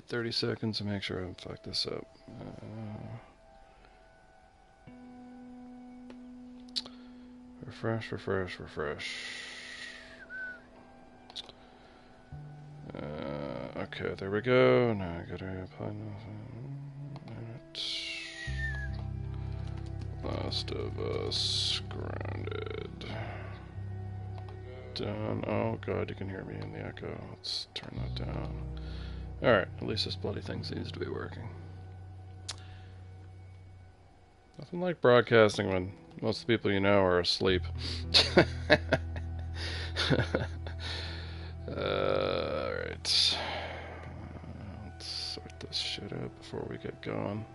30 seconds to make sure I don't fuck this up. Refresh, refresh, refresh. Okay, there we go. Now I gotta apply Last of Us Grounded. Done. Oh god, you can hear me in the echo. Let's turn that down. Alright, at least this bloody thing seems to be working. Nothing like broadcasting when most of the people you know are asleep. Alright. Let's sort this shit out before we get going.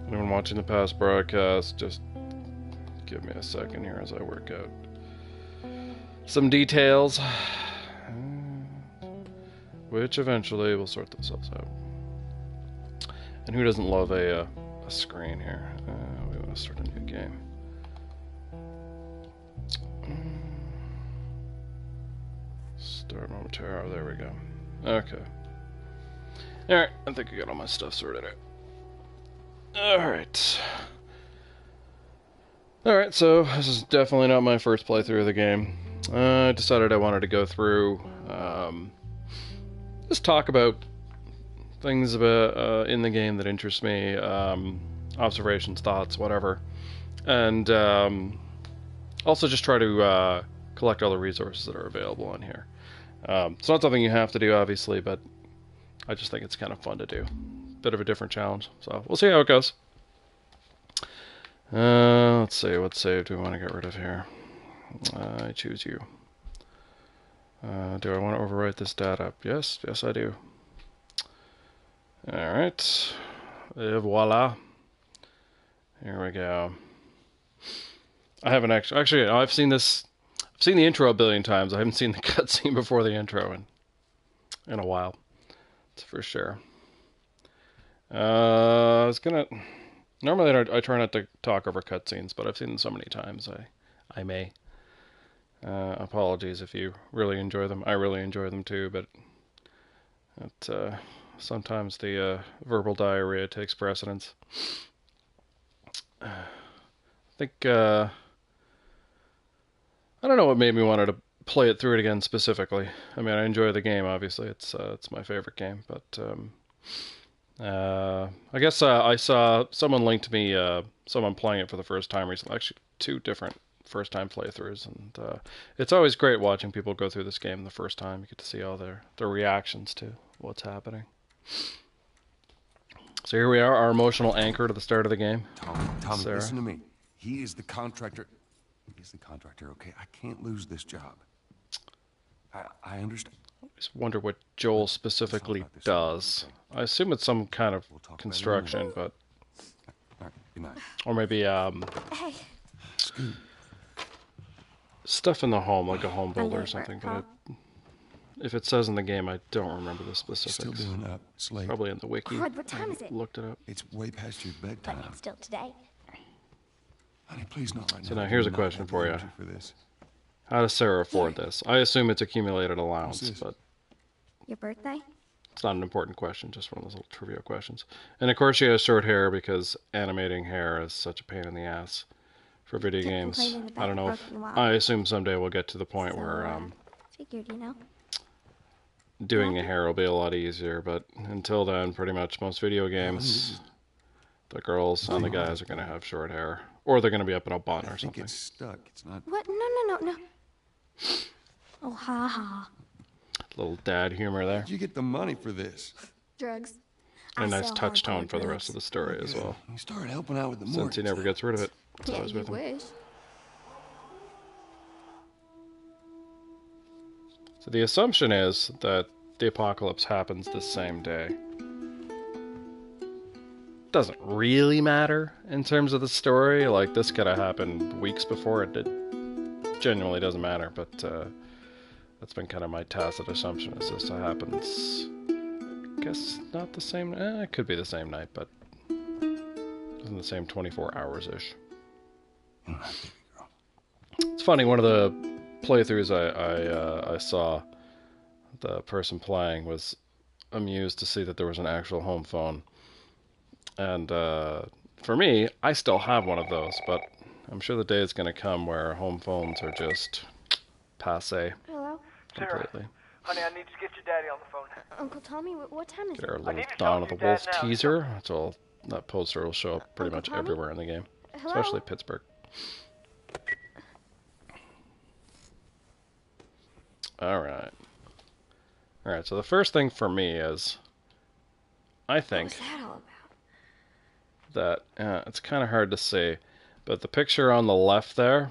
Anyone watching the past broadcast, just give me a second here as I work out some details, which eventually will sort themselves out. And who doesn't love a screen here? We want to start a new game. Start momentarily. There we go. Okay. Alright, I think I got all my stuff sorted out. Alright. Alright, so this is definitely not my first playthrough of the game. I decided I wanted to go through, just talk about things about in the game that interest me, observations, thoughts, whatever. And also just try to collect all the resources that are available on here. It's not something you have to do, obviously, but I just think it's kind of fun to do. Bit of a different challenge, so we'll see how it goes. Let's see, what save do we want to get rid of here? I choose you. Do I want to overwrite this data? Yes, yes I do. Alright. Et voila. Here we go. I haven't actually, I've seen this, I've seen the intro a billion times. I haven't seen the cutscene before the intro in a while. That's for sure. I was gonna, normally I try not to talk over cutscenes, but I've seen them so many times, I may. Apologies if you really enjoy them. I really enjoy them too, but sometimes the verbal diarrhea takes precedence. I think I don't know what made me want to play it through it again specifically. I mean, I enjoy the game. Obviously, it's my favorite game, but I guess I saw someone linked to me someone playing it for the first time recently. Actually, two different first-time playthroughs, and it's always great watching people go through this game the first time. You get to see all their reactions to what's happening. So here we are, our emotional anchor to the start of the game. Tommy, listen to me. He is the contractor. He's the contractor, okay? I can't lose this job. I understand. I just wonder what Joel specifically does. I assume it's some kind of construction, but... All right, good night. Or maybe, Hey. stuff in the home, like a home builder or something, but if it says in the game, I don't remember the specifics. Still doing up. It's late. Probably in the wiki. God, what time is it? Looked it up. It's way past your bedtime. But it's still today. Honey, please not right now. So now here's a question for you. How does Sarah afford this? I assume it's accumulated allowance, but Your birthday? it's not an important question, just one of those little trivia questions. And of course she has short hair because animating hair is such a pain in the ass for video games. I don't know if... I assume someday we'll get to the point where Figured, you know. doing the hair will be a lot easier, but until then, pretty much most video games, the girls and the guys are going to have short hair. Or they're going to be up in a bun or something. It's stuck. It's not... What? No. Oh, ha ha. Little dad humor there. Where'd you get the money for this? Drugs. And a nice touch tone for the rest of the story as well. You started helping out with the mortgage. Since he never gets rid of it. It's Yeah, always you with him. wish. So the assumption is that the apocalypse happens the same day. Doesn't really matter in terms of the story. Like, this could have happened weeks before. It genuinely doesn't matter, but that's been kind of my tacit assumption, is this happens, I guess not the same, it could be the same night, but in the same 24 hours-ish. It's funny, one of the playthroughs I saw, the person playing was amused to see that there was an actual home phone. And for me, I still have one of those, but I'm sure the day is going to come where home phones are just passé Hello? completely. Honey, I need to get your daddy on the phone. Uncle Tommy, what time is Get our it? little need to Dawn talk of to the your Wolf dad now. teaser. That's all. That poster will show up pretty Uncle much Tommy? everywhere in the game, Hello? especially Pittsburgh. All right. All right. So the first thing for me is, I think What's that all about? that it's kind of hard to see, but the picture on the left there,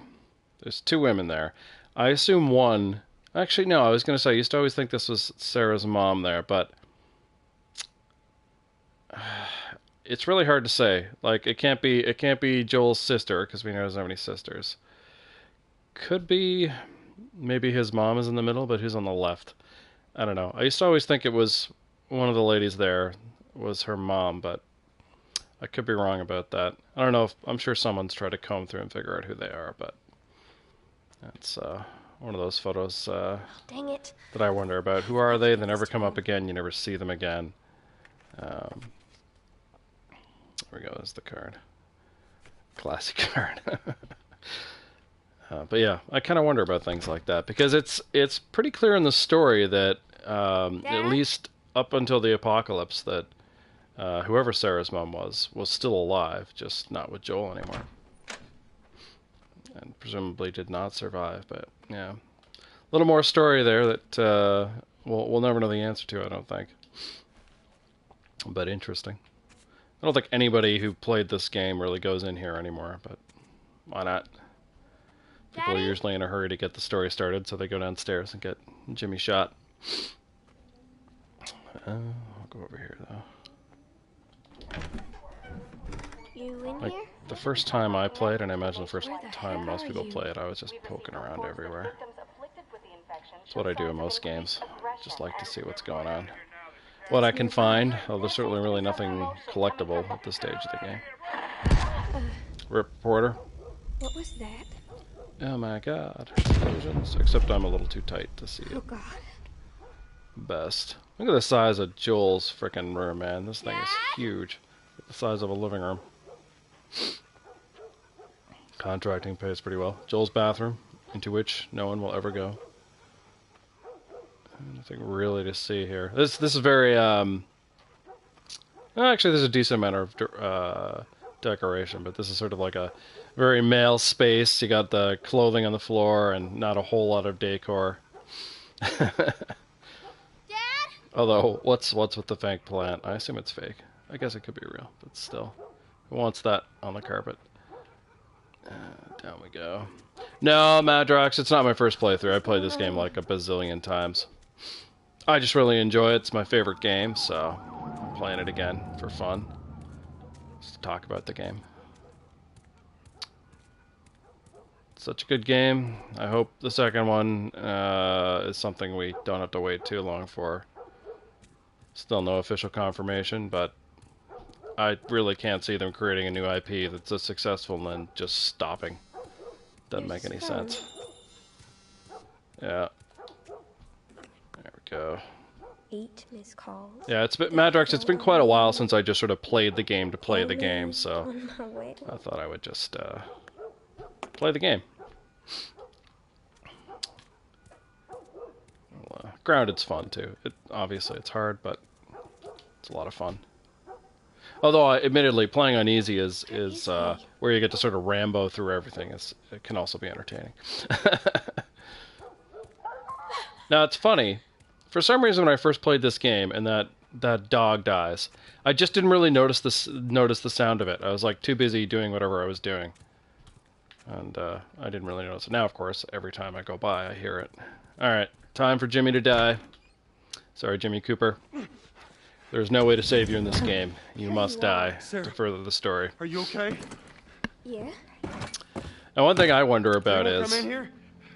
there's two women there. I assume one. Actually, no. I was going to say I used to always think this was Sarah's mom there, but it's really hard to say. Like it can't be Joel's sister because we know he doesn't have any sisters. Could be maybe his mom is in the middle, but who's on the left? I don't know. I used to always think it was one of the ladies there was her mom, but I could be wrong about that. I don't know if I'm sure someone's tried to comb through and figure out who they are, but that's one of those photos Dang it. that I wonder about. Who are they? They never come up again. You never see them again. There we go. There's the card. Classic card. But yeah, I kind of wonder about things like that because it's pretty clear in the story that at least up until the apocalypse that whoever Sarah's mom was still alive, just not with Joel anymore, and presumably did not survive. But yeah, a little more story there that we'll never know the answer to, I don't think. But interesting. I don't think anybody who played this game really goes in here anymore, but why not? People are Daddy? usually in a hurry to get the story started, so they go downstairs and get Jimmy shot. I'll go over here, though. You in Like, here? the first time I played, and I imagine the first Where the time heck most are people you? play it, I was just poking around everywhere. That's what I do in most games. Just like to see what's going on. What I can find, well, there's certainly really nothing collectible at this stage of the game. Rip Porter. What was that? Oh my god. Explosions. Except I'm a little too tight to see Oh it God. best. Look at the size of Joel's frickin' room, man. This thing is huge. The size of a living room. Contracting pays pretty well. Joel's bathroom, into which no one will ever go. Nothing really to see here. This is very actually there's a decent amount of decoration, but this is sort of like a very male space. You got the clothing on the floor and not a whole lot of decor. Dad? Although, what's with the fake plant? I assume it's fake. I guess it could be real, but still. Who wants that on the carpet? Down we go. No, Madrox, it's not my first playthrough. I played this game like a bazillion times. I just really enjoy it. It's my favorite game, so I'm playing it again for fun. Just to talk about the game. Such a good game. I hope the second one is something we don't have to wait too long for. Still no official confirmation, but I really can't see them creating a new IP that's as successful and then just stopping. Doesn't make any sense. Yeah. There we go. 8 missed calls. Yeah, it's been Madrox. It's been quite a while since I just sort of played the game to play the game, so On my way. I thought I would just play the game. Well, Grounded's fun too. Obviously it's hard, but it's a lot of fun. Although, admittedly, playing on easy is where you get to sort of Rambo through everything. It can also be entertaining. Now, it's funny. For some reason, when I first played this game and that dog dies, I just didn't really notice the sound of it. I was like too busy doing whatever I was doing, and I didn't really notice it. Now, of course, every time I go by, I hear it. All right, time for Jimmy to die. Sorry, Jimmy Cooper. There's no way to save you in this game. You must die to further the story. Are you okay? Yeah? Now, one thing I wonder about Anyone is come in here?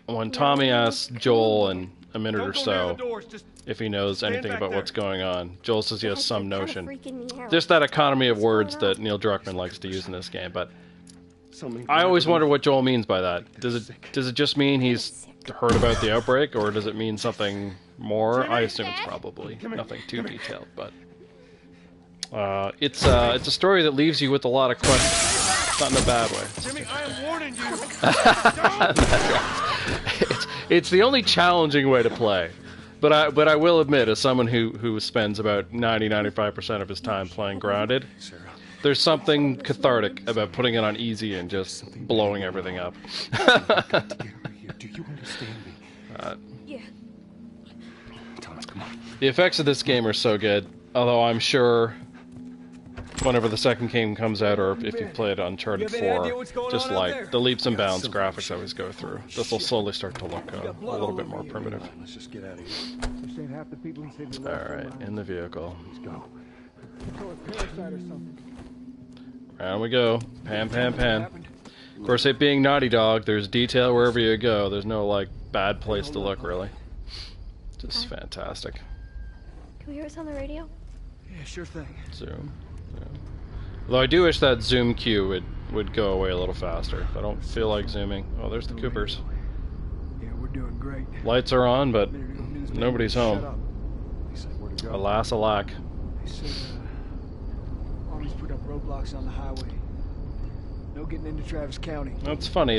when Tommy asks Joel in a minute or Don't go near the so doors, just if he knows stand anything back about there. what's going on, Joel says he has Heck, some you're kinda notion. freaking me out. There's that economy of What's words going on? that Neil Druckmann likes to use in this game, but something. I always wonder what Joel means by that. Does it just mean he's heard about the outbreak, or does it mean something more. I assume it's probably nothing too detailed, but it's a story that leaves you with a lot of questions, not in a bad way. Jimmy, I am warning you. It's the only challenging way to play. But I will admit, as someone who spends about 90-95% of his time playing Grounded, there's something cathartic about putting it on easy and just blowing everything up. Do you understand me? Yeah. Thomas, come on. The effects of this game are so good, although I'm sure whenever the second game comes out, or if you played Uncharted 4, just like the leaps and bounds graphics always go through. This will slowly start to look a little bit more primitive. Let's just get out of here. Alright, in the vehicle. Let's go. Round we go. Pan, pan, pan. Of course, it being Naughty Dog, there's detail wherever you go. There's no, like, bad place to look, really. Just fantastic. Can we hear us on the radio? Yeah, sure thing. Zoom. Although I do wish that zoom cue would go away a little faster. I don't feel like zooming. Oh, there's the Coopers. Yeah, we're doing great. Lights are on, but nobody's Shut home. up. He said where to go. Alas, alack. They said, Army's put up roadblocks on the highway. No getting into Travis County. That's funny.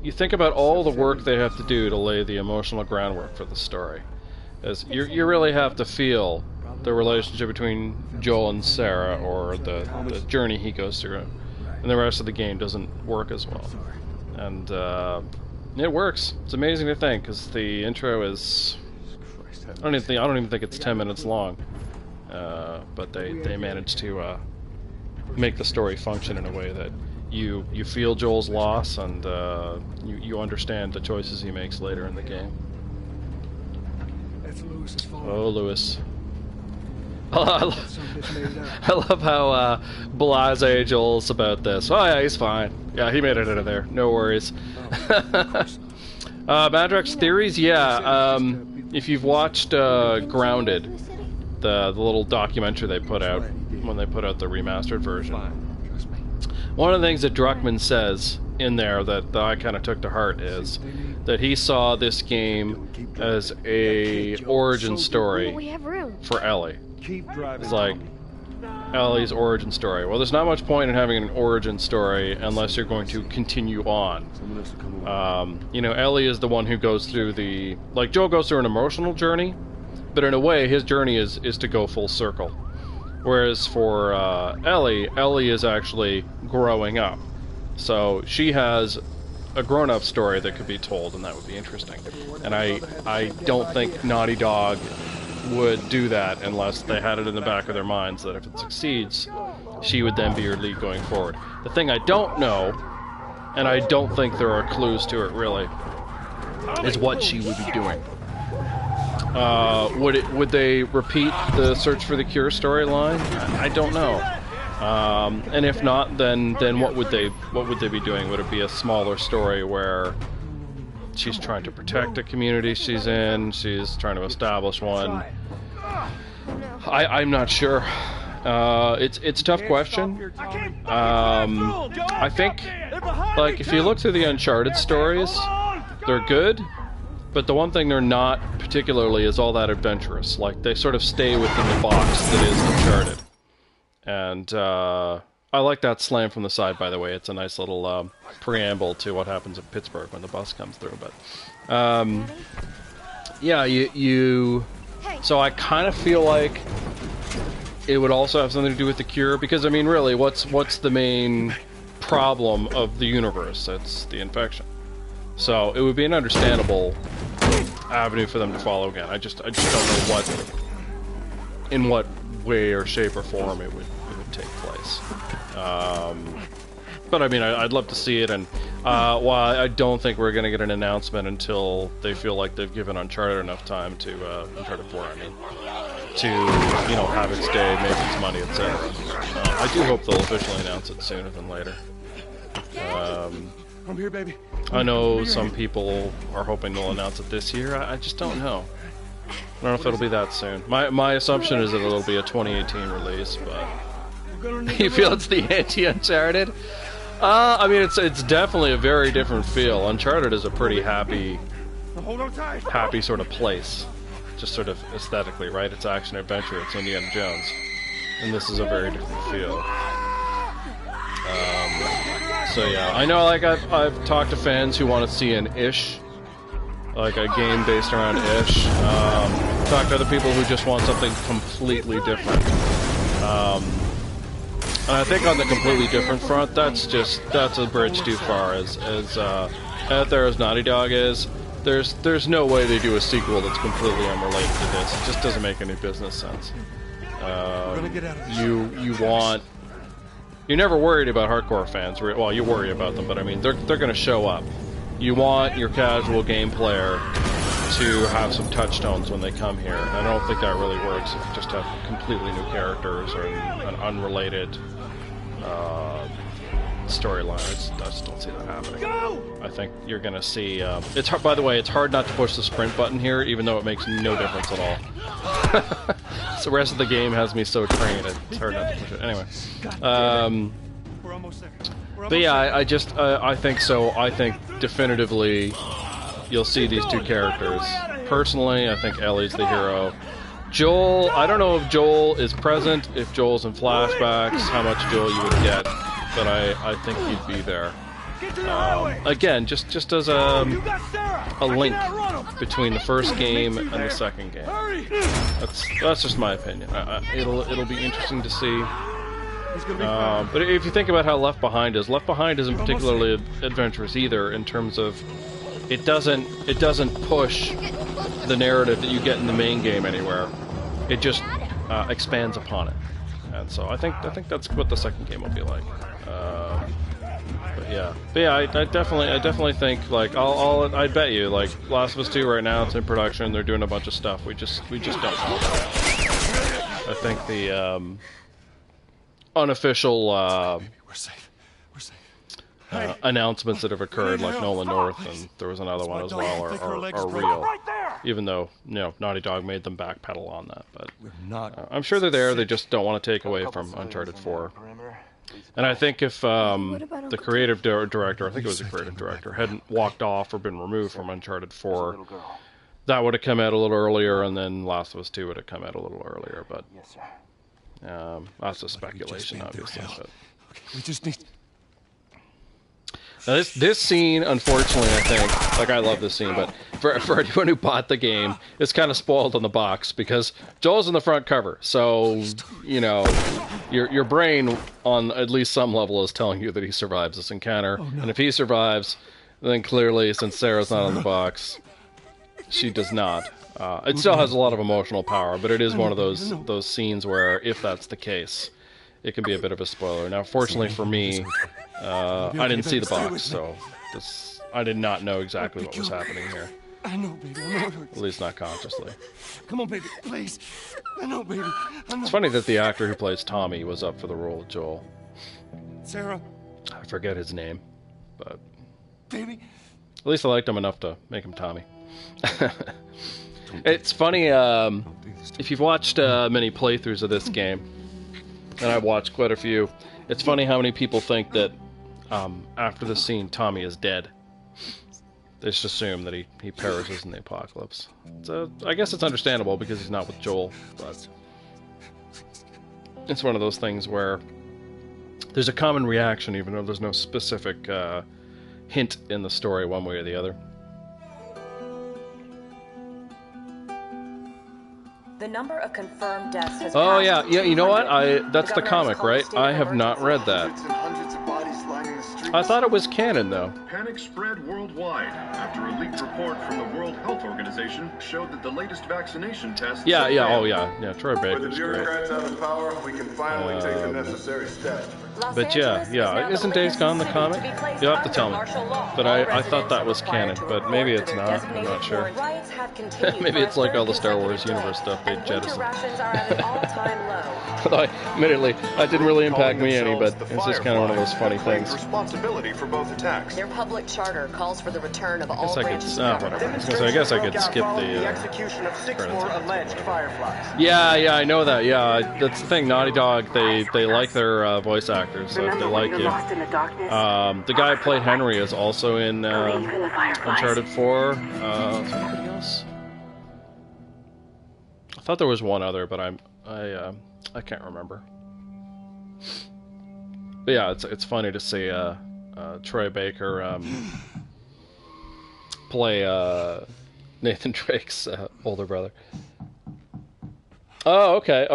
You think about all the work they have to do to lay the emotional groundwork for the story. As you really have to feel the relationship between Joel and Sarah, or the journey he goes through, and the rest of the game doesn't work as well. And it works. It's amazing to think, because the intro is I don't even think it's 10 minutes long, but they managed to make the story function in a way that you feel Joel's loss, and you understand the choices he makes later in the game. That's Lewis's phone. Oh, Lewis. I love how blasé Joel's about this. Oh yeah, he's fine. Yeah, he made it out of there. No worries. Madrox Theories, yeah. If you've watched Grounded, the little documentary they put out when they put out the remastered version, one of the things that Druckmann says in there that I kind of took to heart is that he saw this game as a origin story We have room. for Ellie. Keep driving. It's like Ellie's origin story. Well, there's not much point in having an origin story unless you're going to continue on. Someone else will come along. You know, Ellie is the one who goes through like Joel goes through an emotional journey, but in a way his journey is to go full circle. Whereas for Ellie is actually growing up. So she has a grown-up story that could be told, and that would be interesting. And I don't think Naughty Dog would do that unless they had it in the back of their minds that if it succeeds, she would then be your lead going forward. The thing I don't know, and I don't think there are clues to it really, is what she would be doing. Would they repeat the Search for the Cure storyline? I don't know. And if not, then what would they be doing? Would it be a smaller story where she's trying to protect the community she's in, she's trying to establish one? I'm not sure. It's a tough question. I think, like, if you look through the Uncharted stories, they're good, but the one thing they're not particularly is all that adventurous. Like, they sort of stay within the box that is Uncharted. And I like that slam from the side, by the way. It's a nice little preamble to what happens in Pittsburgh when the bus comes through. But yeah, you. So I kind of feel like it would also have something to do with the cure, because I mean, really, what's the main problem of the universe? It's the infection. So it would be an understandable avenue for them to follow again. I just don't know in what way or shape or form it would take place. But I mean, I'd love to see it, and while I don't think we're going to get an announcement until they feel like they've given Uncharted enough time to, Uncharted 4, I mean, to, you know, have its day, make its money, etc. I do hope they'll officially announce it sooner than later. I'm here, baby. I know some people are hoping they'll announce it this year. I just don't know. I don't know if it'll be that soon. My assumption is that it'll be a 2018 release, but you feel it's the anti-Uncharted? I mean, it's definitely a very different feel. Uncharted is a pretty happy sort of place. just sort of aesthetically, right? It's action adventure. It's Indiana Jones, and this is a very different feel. So yeah, I know. Like I've talked to fans who want to see an Ish, like a game based around Ish. Talked to other people who just want something completely different. And I think on the completely different front, that's a bridge too far. As out there as Naughty Dog is, there's no way they do a sequel that's completely unrelated to this. It just doesn't make any business sense. You're never worried about hardcore fans. Well, you worry about them, but I mean, they're going to show up. You want your casual game player to have some touchstones when they come here. I don't think that really works if you just have completely new characters or an unrelated storyline. I just don't see that happening. I think you're going to see... it's hard, by the way, it's hard not to push the sprint button here, even though it makes no difference at all. So the rest of the game has me so trained, it's hard not to push it. Anyway. We're almost there. But yeah, I think so. I think definitively you'll see these two characters. Personally, I think Ellie's the hero. Joel, I don't know if Joel is present, if Joel's in flashbacks, how much Joel you would get, but I think he'd be there. Again, just as a link between the first game and the second game. That's just my opinion. It'll be interesting to see. But if you think about how Left Behind isn't particularly adventurous either in terms of it doesn't push the narrative that you get in the main game anywhere. It just expands upon it, and so I think that's what the second game will be like. But yeah, I definitely think like I bet you like Last of Us 2 right now it's in production. They're doing a bunch of stuff. We just don't know. I think the unofficial we're safe. announcements that have occurred, like Nolan North, and there was another one as well, are real. Even though, Naughty Dog made them backpedal on that, but I'm sure they're there. They just don't want to take away from Uncharted 4. And I think if the creative director, I think it was the creative director, hadn't walked off or been removed from Uncharted 4, that would have come out a little earlier, and then Last of Us 2 would have come out a little earlier. But that's a speculation, obviously. But. Okay, we just need. Now this scene, unfortunately, I think, like I love this scene, but for anyone who bought the game, it's kind of spoiled on the box because Joel's in the front cover, so your brain on at least some level is telling you that he survives this encounter, and if he survives, then clearly, since Sarah's not on the box, she does not. It still has a lot of emotional power, but it is one of those scenes where, if that's the case, it can be a bit of a spoiler. Now, fortunately for me, I didn't see the box, so I did not know exactly what was happening here. I know, baby. I know. At least not consciously. Come on, baby, please. I know, baby. I know. It's funny that the actor who plays Tommy was up for the role of Joel. Sarah. I forget his name, but Baby. At least I liked him enough to make him Tommy. It's funny, if you've watched many playthroughs of this game, and I've watched quite a few, it's funny how many people think that after this scene, Tommy is dead. They just assume that he perishes in the apocalypse. So I guess it's understandable because he's not with Joel, but it's one of those things where there's a common reaction even though there's no specific hint in the story one way or the other. The number of confirmed deaths has Oh passed yeah, you know what? 200. That's the comic, right? I have not read that. I thought it was canon, though. Panic spread worldwide after a leaked report from the World Health Organization showed that the latest vaccination tests... Yeah, Troy Baker's great. Bureaucrats out of power, we can finally take the necessary steps. But yeah, isn't Days Gone the comic? You'll have to tell me. But I thought that was canon, but maybe it's not. I'm not sure. Maybe it's like all the Star Wars universe stuff they jettisoned. Although, admittedly, that didn't really impact me any, but it's just kind of one of those funny things. Responsibility for both attacks. Their public charter calls for the return of all branches of whatever. I guess I could skip the execution of 6 more alleged Fireflies. Yeah, I know that. Yeah, that's the thing. Naughty Dog, they like their voice actors, so if they like you. The guy who played Henry is also in Uncharted 4. Is there anybody else? I thought there was one other, but I can't remember. But yeah, it's funny to see Troy Baker play Nathan Drake's older brother. Oh, okay.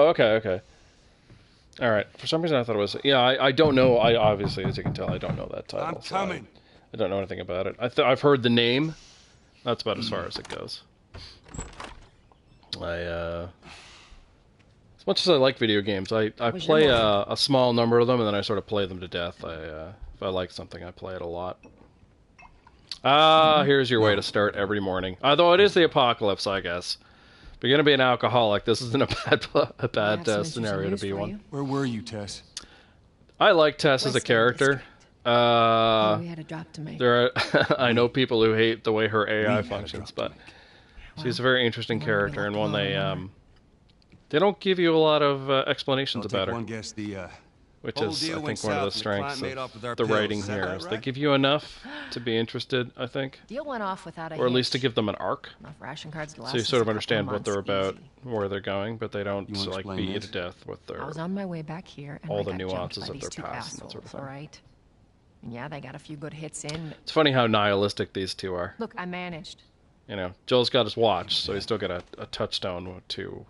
All right. For some reason, I thought it was. Yeah, I don't know. I obviously, as you can tell, I don't know that title. I'm coming. So I don't know anything about it. I've heard the name. That's about as far as it goes. As much as I like video games, I play a small number of them, and then I sort of play them to death. If I like something, I play it a lot. Here's your way to start every morning. Although it is the apocalypse, I guess. If you're gonna be an alcoholic, this isn't a bad scenario to be one. Where were you, Tess? I like Tess as a character. We had a drop to make. There are I know people who hate the way her AI functions, but she's a very interesting character, and one they don't give you a lot of explanations about her. One guess Which is, I think, one of the strengths of the writing here. Is they give you enough to be interested, I think. Deal went off without a or at least to give them an arc. Enough ration cards to last so you sort of understand what they're months, about, easy. where they're going, but they don't like beat you to death with I was their on my way back here, and all I the got nuances jumped by of their these two past and that assholes, sort of thing. all right? Yeah, they got a few good hits in. It's funny how nihilistic these two are. Look, I managed. You know, Joel's got his watch, so he's still got a touchstone to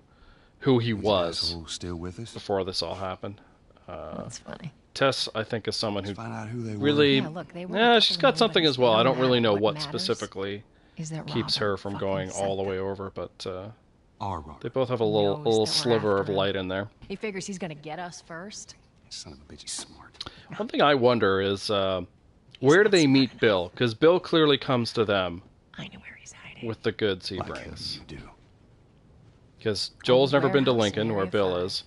who he was still with us before this all happened. That's funny. Tess, I think, is someone who find out who they really... Yeah, look, they were yeah, she's got something as well. I don't really know what matters specifically is that keeps Robert her from fucking going all the said way over, but Our Robert. they both have a little knows that we're sliver of after him. light in there. He figures he's gonna get us first. Son of a bitch, he's smart. One thing I wonder is where do they meet Bill? Because Bill clearly comes to them I know where he's hiding. with the goods he Like brings. you do. Because Joel's never been to warehouse Lincoln, where area Bill for- is.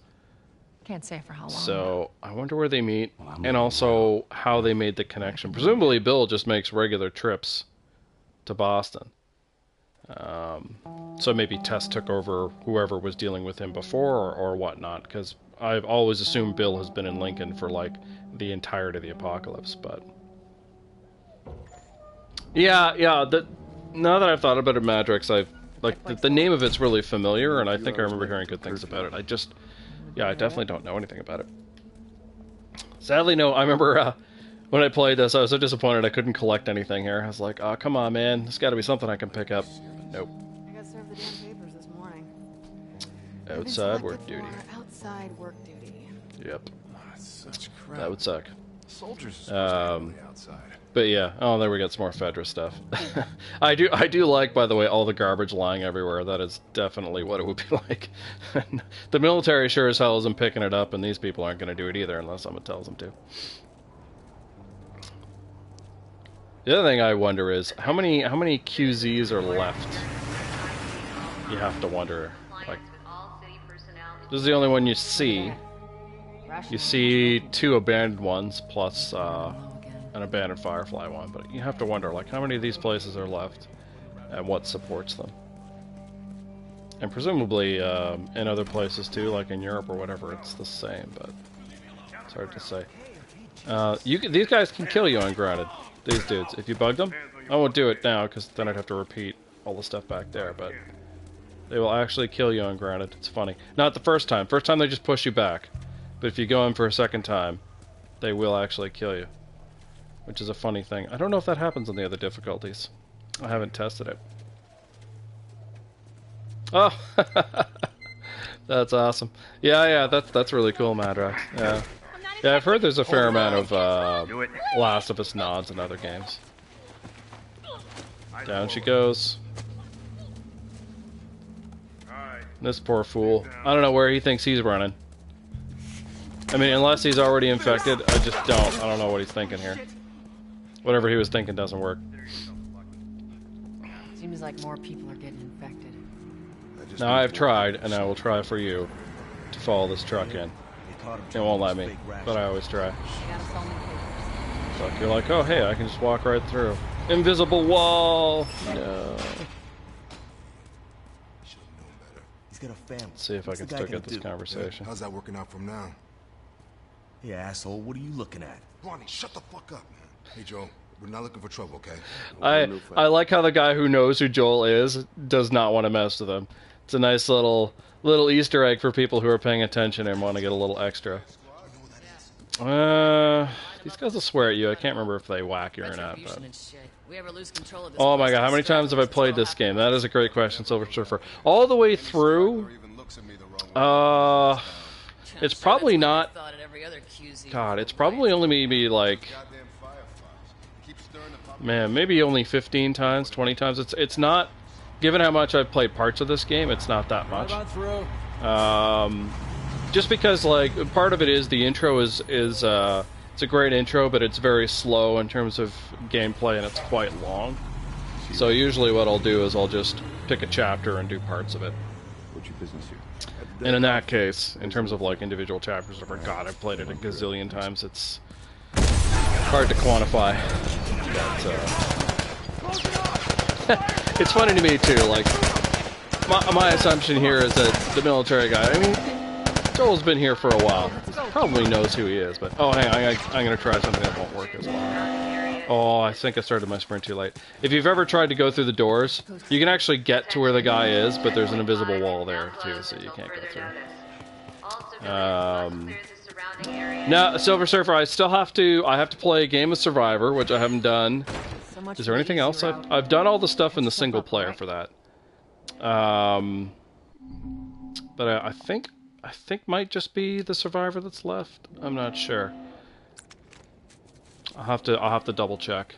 Can't say for how long. So I wonder where they meet, Well, I'm and leaving also how they made the connection. Presumably, Bill just makes regular trips to Boston. So maybe Tess took over whoever was dealing with him before, or whatnot. Because I've always assumed Bill has been in Lincoln for like the entirety of the apocalypse. But yeah. Now that I've thought about it, Madrix, I've like the name of it's really familiar, and I think I remember hearing good things about it. I definitely don't know anything about it. Sadly, no. I remember when I played this, I was so disappointed I couldn't collect anything here. I was like, oh, come on, man. There's got to be something I can pick up. But nope. I got served the damn papers this morning. Outside work duty. Outside work duty. Yep. Such crap. That would suck. Soldiers are supposed to be on the outside. But yeah. Oh, there we got some more Fedra stuff. I do like, by the way, all the garbage lying everywhere. That is definitely what it would be like. The military sure as hell isn't picking it up, and these people aren't going to do it either unless someone tells them to. The other thing I wonder is how many QZs are left. You have to wonder. Like, this is the only one you see. You see 2 abandoned ones plus an abandoned Firefly one, but you have to wonder, like, how many of these places are left and what supports them. And presumably in other places too, like in Europe or whatever, it's the same, but it's hard to say. These guys can kill you ungrounded, these dudes, if you bug them. I won't do it now because then I'd have to repeat all the stuff back there, but they will actually kill you ungrounded. It's funny. Not the first time. First time they just push you back. But if you go in for a second time, they will actually kill you. Which is a funny thing. I don't know if that happens on the other difficulties. I haven't tested it. Oh! That's awesome. Yeah, that's really cool, Madrax. Yeah. Yeah, I've heard there's a fair amount of Last of Us nods in other games. Down she goes. This poor fool. I don't know where he thinks he's running. I mean, unless he's already infected, I don't know what he's thinking here. Whatever he was thinking doesn't work. Seems like more people are getting infected. Now I've tried, and I will try for you, to follow this truck in. It won't let me, but I always try. Look, you're like, oh hey, I can just walk right through. Invisible wall! No. Let's see if I can still get this conversation. How's that working out from now? Hey, asshole, what are you looking at? Ronnie, shut the fuck up, man. Hey, Joe, we're not looking for trouble, okay? I like how the guy who knows who Joel is does not want to mess with him. It's a nice little Easter egg for people who are paying attention and want to get a little extra. These guys will swear at you. I can't remember if they whack you or not. But... Oh my god, how many times have I played this game? That is a great question, Silver Surfer. All the way through? It's probably not... God, it's probably only maybe like... Man, maybe only 15 times, 20 times. It's not... Given how much I've played parts of this game, it's not that much. Just because, like, part of it is the intro is it's a great intro, but it's very slow in terms of gameplay, and it's quite long. So usually what I'll do is I'll just pick a chapter and do parts of it. What's your business here? And in that case, in terms of like individual chapters, I forgot I've played it a gazillion times. It's hard to quantify. But, it's funny to me too. Like my assumption here is that the military guy. I mean, Joel's been here for a while. Probably knows who he is. But oh, hang on, I'm gonna try something that won't work as well. Oh, I think I started my sprint too late. If you've ever tried to go through the doors, you can actually get to where the guy is, but there's an invisible wall there too, so you can't go through. No, Silver Surfer, I have to play a game of Survivor, which I haven't done. Is there anything else? I've done all the stuff in the single player for that. But I think might just be the Survivor that's left. I'm not sure. I'll have to double check.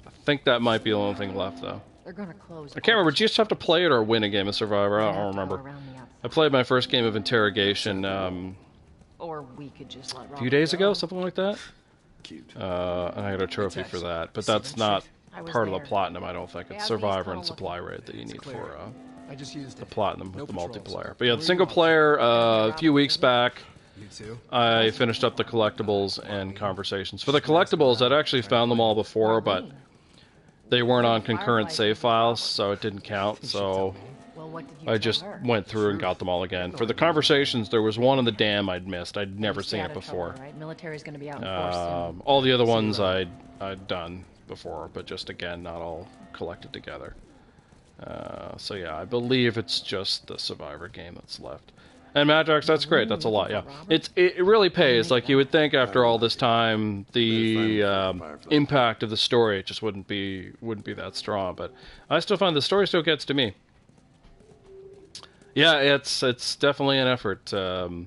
I think that might be the only thing left though. They're gonna close. I can't remember. Do you just have to play it or win a game of Survivor? I don't remember. I played my first game of Interrogation or we could just let a few days ago, something like that. Cute. And I got a trophy for that, but that's not part of the platinum, I don't think. It's Survivor and Supply Raid that you need for the platinum with the multiplayer. But yeah, the single player, a few weeks back, I finished up the collectibles and conversations. For the collectibles, I'd actually found them all before, but they weren't on concurrent save files, so it didn't count, so I just went through and got them all again. For the conversations, there was one in the dam I'd missed. I'd never seen it before. All the other ones I'd done before, but just again, not all collected together. So yeah, I believe it's just the Survivor game that's left. And Madrox, that's great. That's a lot. Yeah, it really pays. Like you would think, after all this time, the impact of the story just wouldn't be that strong. But I still find the story still gets to me. Yeah, it's definitely an effort. Not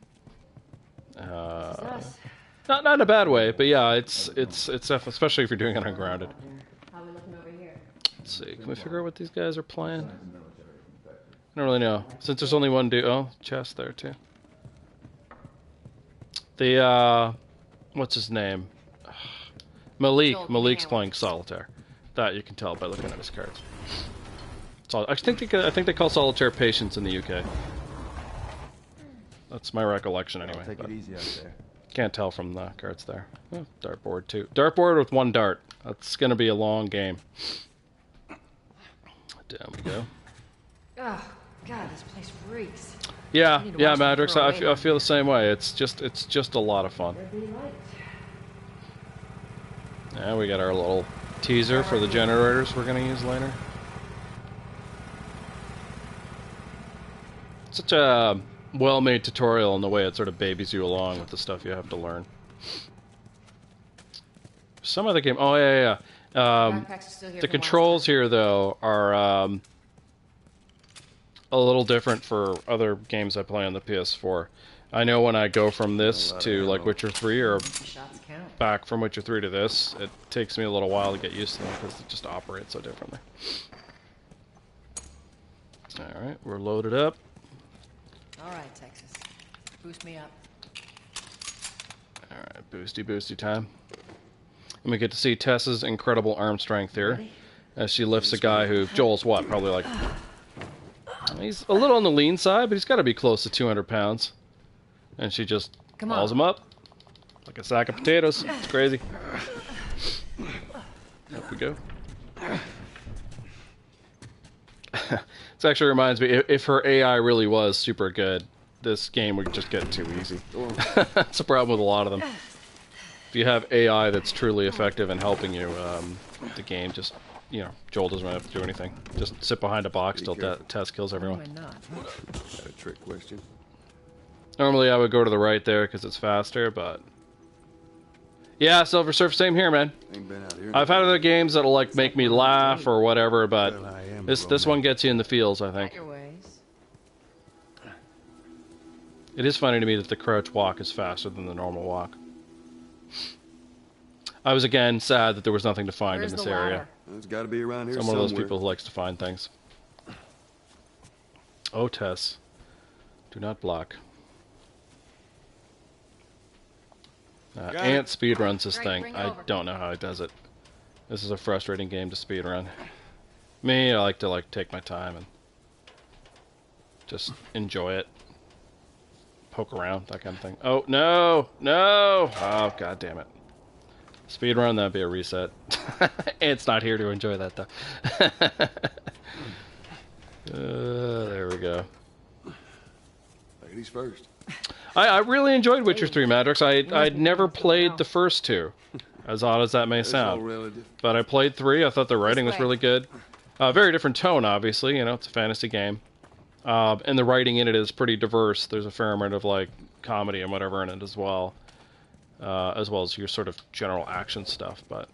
in a bad way, but yeah, it's especially if you're doing it ungrounded. Let's see, can we figure out what these guys are playing? I don't really know. Since there's only one dude. Oh, chest there too. The what's his name? Malik. Malik's playing solitaire. That you can tell by looking at his cards. I think they call solitaire patience in the UK. That's my recollection anyway. Take it easy out there. Can't tell from the cards there. Oh, dartboard too. Dartboard with one dart. That's gonna be a long game. Down we go. Oh God, this place reeks. Yeah, Madrox. I feel the same way. It's just a lot of fun. Now we got our little teaser for the generators we're gonna use later. Such a well-made tutorial in the way it sort of babies you along with the stuff you have to learn. Some other game. Oh yeah. The controls here though are a little different for other games I play on the PS4. I know when I go from this to like Witcher 3 or back from Witcher 3 to this, it takes me a little while to get used to them because it just operates so differently. Alright, we're loaded up. Alright, Texas. Boost me up. Alright, boosty time. And we get to see Tessa's incredible arm strength here as she lifts a guy who, Joel's what, probably like, he's a little on the lean side, but he's got to be close to 200 pounds. And she just hauls him up like a sack of potatoes. It's crazy. Up we go. This actually reminds me, if her AI really was super good, this game would just get too easy. That's the problem with a lot of them. If you have AI that's truly effective in helping you, the game just you know, Joel doesn't have to do anything. Just sit behind a box till Tess kills everyone. Got a trick question? Normally I would go to the right there because it's faster, but... Yeah, Silver Surfer, same here, man. Ain't been out here I've had other games that'll, like, make me laugh or whatever, but this one gets you in the feels, I think. It is funny to me that the crouch walk is faster than the normal walk. I was, again, sad that there was nothing to find in this area. It's got to be around here I'm one of those people who likes to find things. Oh, Tess. Do not block. Ant speedruns this thing. I don't know how he does it. This is a frustrating game to speedrun. Me, I like to take my time and just enjoy it. Poke around, that kind of thing. Oh, no! No! Oh, god damn it. Speedrun, that'd be a reset. Ant's not here to enjoy that, though. There we go. Ladies first. I really enjoyed Witcher 3, Madrox. I'd never played the first two, as odd as that may sound. But I played 3. I thought the writing was really good. Very different tone, obviously. You know, it's a fantasy game. And the writing in it is pretty diverse. There's a fair amount of, like, comedy and whatever in it as well as your sort of general action stuff. But,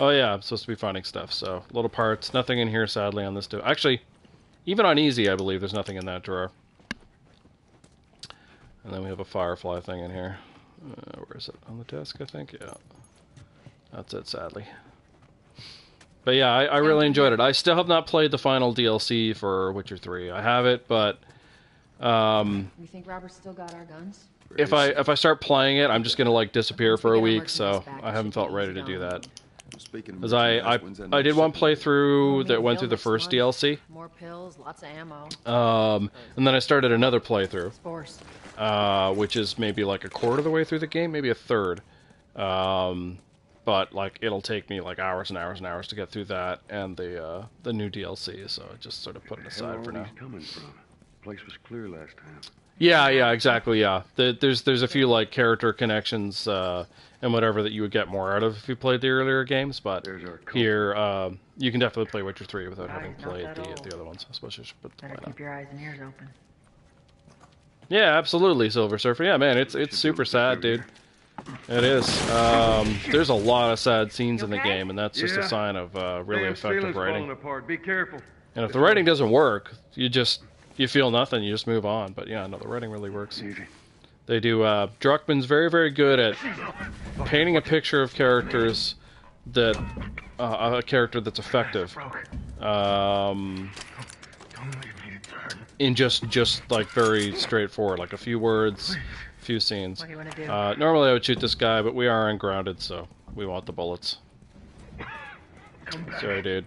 oh yeah, I'm supposed to be finding stuff, so little parts. Nothing in here, sadly, on this door. Actually, even on easy, I believe there's nothing in that drawer. And then we have a Firefly thing in here. Where is it? On the desk, I think? Yeah. That's it, sadly. But yeah, I really enjoyed it. I still have not played the final DLC for Witcher 3. I have it, but... You think Robert's still got our guns? If I start playing it, I'm just going to, like, disappear for a week, so I haven't felt ready to do that. Because I did one playthrough that went through the first DLC. More pills, lots of ammo. And then I started another playthrough. Which is maybe like a quarter of the way through the game, maybe a third. But like it'll take me like hours and hours and hours to get through that and the new DLC, so I just sort of put it aside for now. Coming from? Place was clear last time. Yeah, exactly. Yeah, there's a few like character connections and whatever that you would get more out of if you played the earlier games, but here you can definitely play Witcher 3 without having played the other ones. I suppose you should put the Better keep your eyes and ears open. Yeah, absolutely, Silver Surfer. Yeah, man, it's super sad, dude. It is. There's a lot of sad scenes in the game, and that's just a sign of really effective writing. Be careful. And if the writing doesn't work, you feel nothing. You just move on. But yeah, no, the writing really works. They do. Druckmann's very, very good at painting a picture of characters that a character that's effective. In just like very straightforward, like a few words, a few scenes. What do you want to do? Normally I would shoot this guy, but we are ungrounded, so we want the bullets. Sorry, dude.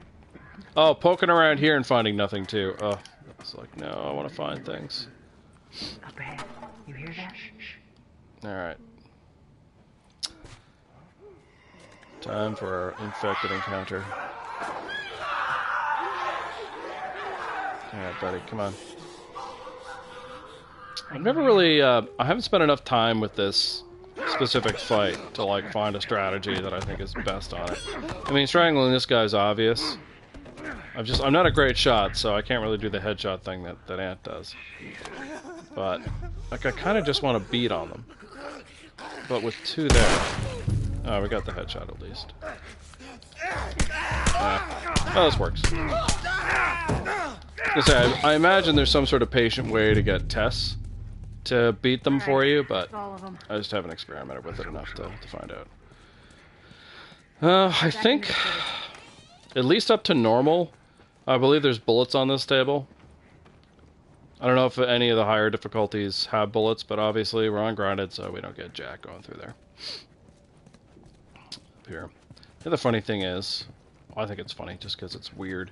Oh, poking around here and finding nothing too. Oh, it's like no, I want to find things. Up ahead. You hear that? All right. Time for our infected encounter. All right, buddy, come on. I've never really, I haven't spent enough time with this specific fight to, like, find a strategy that I think is best on it. I mean, strangling this guy's obvious. I'm not a great shot, so I can't really do the headshot thing that Ant does. But, like, I kind of just want to beat on them. But with 2 there... Oh, we got the headshot at least. Oh, this works. I imagine there's some sort of patient way to get Tess to beat them for you, but I just haven't experimented with it enough to find out. I think at least up to normal, I believe there's bullets on this table. I don't know if any of the higher difficulties have bullets, but obviously we're ungrounded, so we don't get jack going through there. Up here. The other funny thing is, I think it's funny just because it's weird.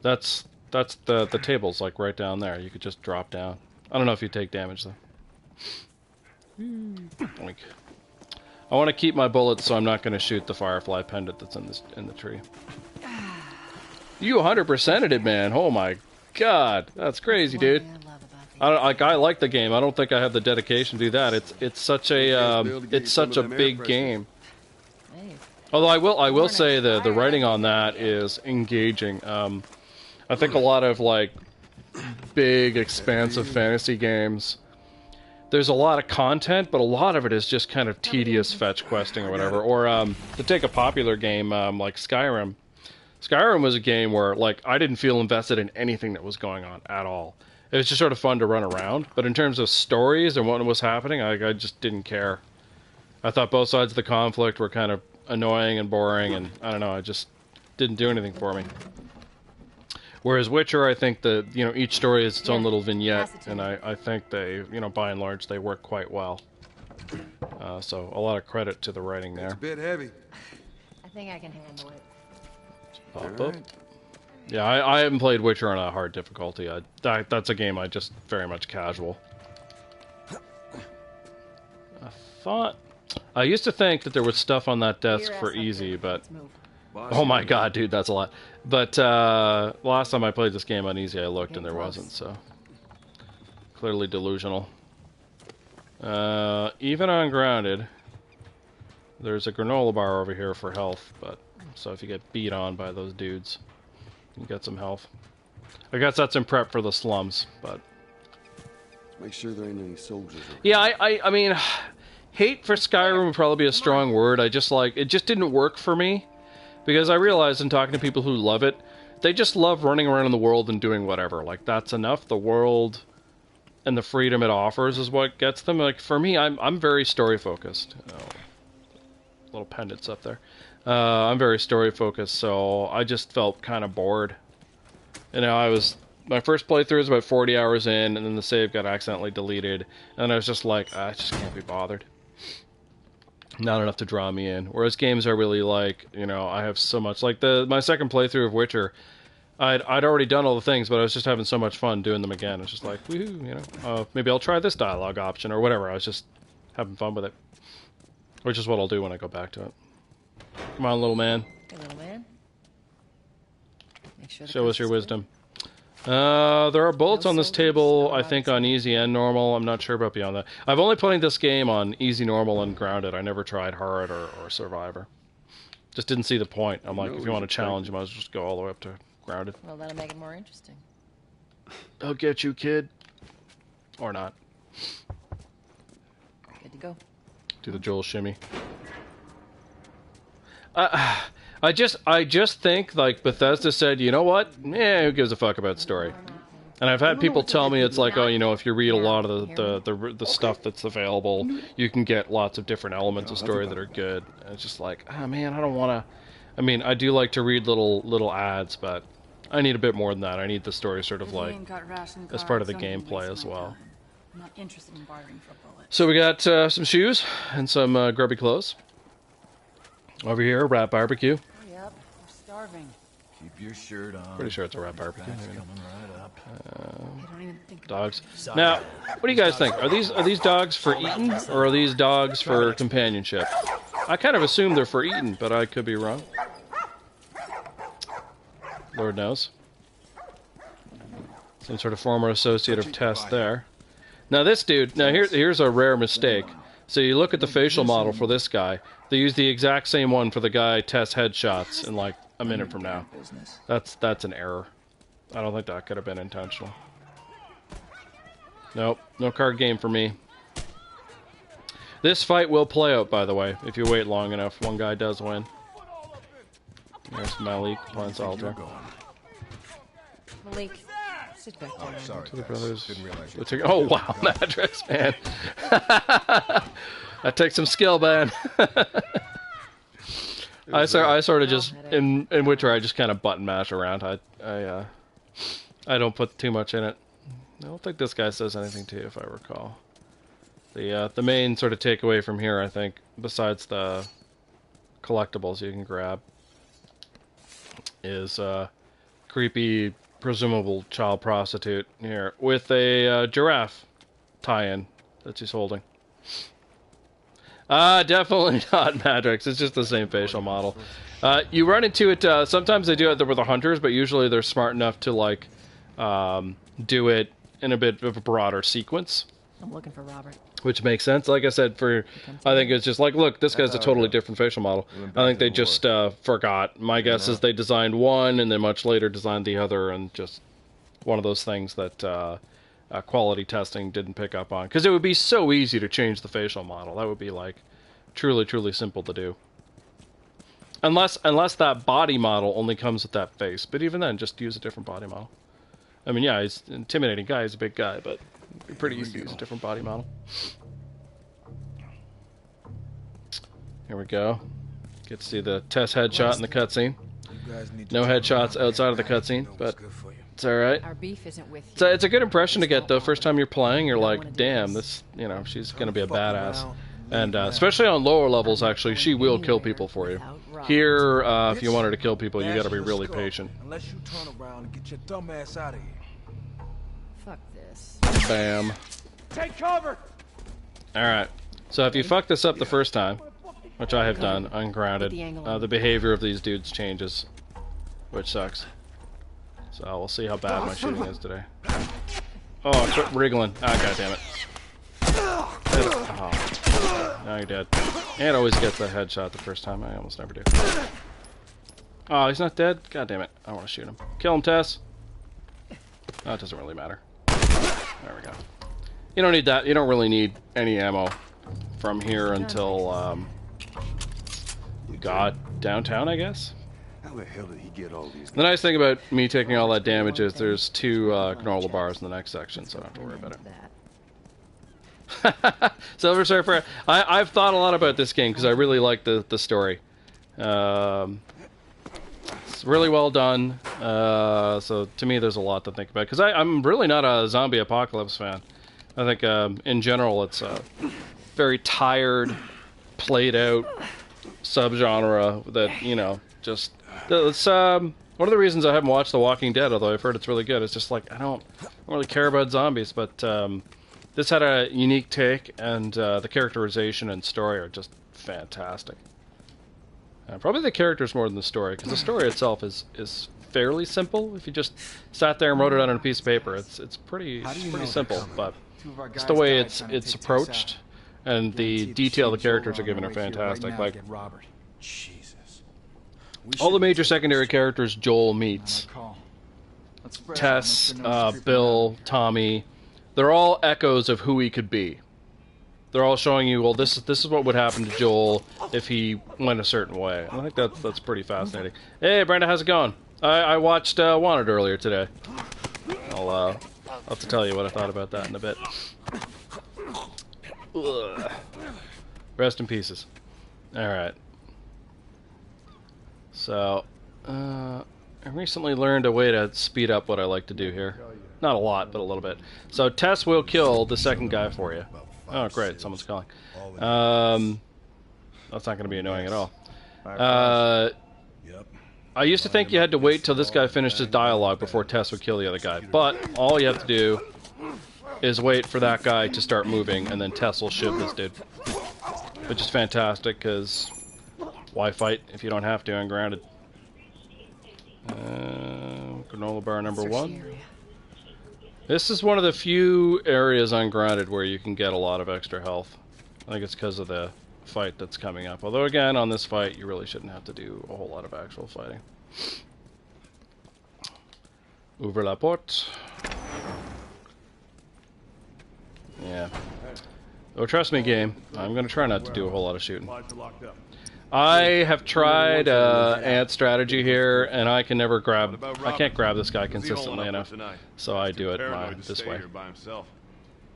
That's the table's like right down there. You could just drop down. I don't know if you take damage though. Oink. I want to keep my bullets, so I'm not going to shoot the Firefly pendant that's in the tree. You 100%'d it, man. Oh my god, that's crazy, dude. I like the game. I don't think I have the dedication to do that. It's such a big game. Although I will say the writing on that is engaging. I think a lot of like big, expansive fantasy games, there's a lot of content, but a lot of it is just kind of tedious fetch questing or whatever. Or to take a popular game like Skyrim. Skyrim was a game where like I didn't feel invested in anything that was going on at all. It was just sort of fun to run around, but in terms of stories and what was happening, I just didn't care. I thought both sides of the conflict were kind of annoying and boring, and I don't know, it just didn't do anything for me. Whereas Witcher, I think that, you know, each story is its own little vignette, and I think they, you know, by and large, they work quite well. So a lot of credit to the writing there. It's a bit heavy. I think I can handle it. Pop up. Yeah, I haven't played Witcher on a hard difficulty. That's a game I just very much casual. I used to think that there was stuff on that desk for easy, but oh my god, dude, that's a lot. But last time I played this game on easy, I looked and there wasn't, so clearly delusional. Even on grounded, there's a granola bar over here for health, but so if you get beat on by those dudes, you get some health. I guess that's in prep for the slums, but Make sure there ain't any soldiers. yeah, I mean, hate for Skyrim would probably be a strong word. I just like it just didn't work for me because I realized in talking to people who love it, they just love running around in the world and doing whatever. Like that's enough. The world and the freedom it offers is what gets them. Like for me, I'm very story focused. Oh, little pendants up there. I'm very story focused, so I just felt kind of bored. You know, my first playthrough was about 40 hours in, and then the save got accidentally deleted, and I was just like, I just can't be bothered. Not enough to draw me in. Whereas games are really like, you know, I have so much. Like my second playthrough of Witcher, I'd already done all the things, but I was just having so much fun doing them again. It's just like, woohoo, you know, maybe I'll try this dialogue option or whatever. I was just having fun with it, which is what I'll do when I go back to it. Come on, little man. Hey, little man. Make sure Show us your wisdom. There are bullets on this table, I think, on easy and normal. I'm not sure about beyond that. I've only played this game on easy, normal, and grounded. I never tried hard or survivor. Just didn't see the point. I'm like, if you want to challenge, you might as well just go all the way up to grounded. Well, that'll make it more interesting. I'll get you, kid. Or not. Good to go. Do the Joel shimmy. I just think, like, Bethesda said, you know what? Who gives a fuck about story? And I've had people tell me it's like, oh, you know, if you read a lot of the stuff that's available, you can get lots of different elements of story that are good. And it's just like, oh, man, I don't want to... I mean, I do like to read little ads, but I need a bit more than that. I need the story sort of like as part of the gameplay as well. I'm not interested in bartering for a bullet. So we got some shoes and some grubby clothes. Over here, Rat Barbecue. Yep, we're starving. Keep your shirt on. Pretty sure it's a Rat Barbecue. Right up. don't even think Dogs. Now, what do you guys think? Are these dogs for eating, or are these dogs for companionship? I kind of assume they're for eating, but I could be wrong. Lord knows. Some sort of former associate of Tess there. Now this dude, here's a rare mistake. So you look at the facial model for this guy. They use the exact same one for the guy Tess headshots in like a minute from now. That's an error. I don't think that could have been intentional. Nope, no card game for me. This fight will play out, by the way, if you wait long enough. One guy does win. There's Malik playing solitaire. Malik, sit back down. Sorry, To the brothers. Didn't realize you. Oh wow, Madras, man. That takes some skill, man. I sort of just in Witcher I just kind of button mash around. I don't put too much in it. I don't think this guy says anything to you, if I recall. The main sort of takeaway from here, I think, besides the collectibles you can grab, is creepy presumable child prostitute here with a giraffe tie-in that she's holding. Definitely not Madrix. It's just the same facial model. You run into it, sometimes they do it with the hunters, but usually they're smart enough to, like, do it in a bit of a broader sequence. I'm looking for Robert. Which makes sense. Like I said, I think it's just like, look, this guy's a totally different facial model. I think they just forgot. My guess is they designed one and then much later designed the other, and just one of those things that quality testing didn't pick up on. Because it would be so easy to change the facial model. That would be like truly, truly simple to do. Unless that body model only comes with that face. But even then, just use a different body model. I mean, yeah, he's an intimidating guy. He's a big guy, but it'd be pretty easy to use a different body model. Here we go. Get to see the Tess headshot in the cutscene. No headshots outside of the cutscene, but it's alright. Our beef isn't with you. So it's a good impression to get, though. First time you're playing, you're like, damn, this, you know, she's going to be a badass. And especially on lower levels, actually, she will kill people for you. Here, if you want her to kill people, you got to be really patient. Unless you turn around and get your dumb ass out of here. Fuck this. Bam. Take cover. All right. So if you fuck this up the first time, which I have done, ungrounded, the behavior of these dudes changes, which sucks. So we'll see how bad my shooting is today. Oh, quit wriggling. Ah, goddammit. Oh, now you're dead. And always gets that headshot the first time. I almost never do. Oh, he's not dead? God damn it. I want to shoot him. Kill him, Tess. Oh, it doesn't really matter. There we go. You don't need that. You don't really need any ammo from here until you got downtown, I guess. How the hell did he get all these? The nice thing about me taking all that damage is there's 2 granola bars in the next section, so I don't have to worry about it. Silver Surfer. I've thought a lot about this game because I really like the story. It's really well done. So to me, there's a lot to think about because I'm really not a zombie apocalypse fan. I think in general it's a very tired, played out subgenre that, you know, just it's one of the reasons I haven't watched The Walking Dead, although I've heard it's really good. It's just like I don't really care about zombies, but this had a unique take, and the characterization and story are just fantastic. Probably the characters more than the story, because the story itself is fairly simple. If you just sat there and wrote it out on a piece of paper, it's pretty simple. But it's the way it's approached, and the detail the characters are given are fantastic. Like all the major secondary characters Joel meets, Tess, Bill, Tommy. They're all echoes of who he could be. They're all showing you, well, this is what would happen to Joel if he went a certain way. I think that's pretty fascinating. Hey, Brenda, how's it going? I watched Wanted earlier today. I'll have to tell you what I thought about that in a bit. Ugh. Rest in pieces. All right. So, I recently learned a way to speed up what I like to do here. Not a lot, but a little bit. So Tess will kill the second guy for you. Oh, great. Someone's calling. That's not going to be annoying at all. I used to think you had to wait till this guy finished his dialogue before Tess would kill the other guy. But all you have to do is wait for that guy to start moving, and then Tess will shiv this dude. Which is fantastic, because why fight if you don't have to ungrounded? Granola bar number 1. This is one of the few areas ungrounded where you can get a lot of extra health. I think it's because of the fight that's coming up. Although again, on this fight, you really shouldn't have to do a whole lot of actual fighting. Ouvre la porte. Yeah. Oh, trust me, game. I'm going to try not to do a whole lot of shooting. I have tried ant strategy here, and I can never grab. I can't grab this guy consistently enough, so I do it this way.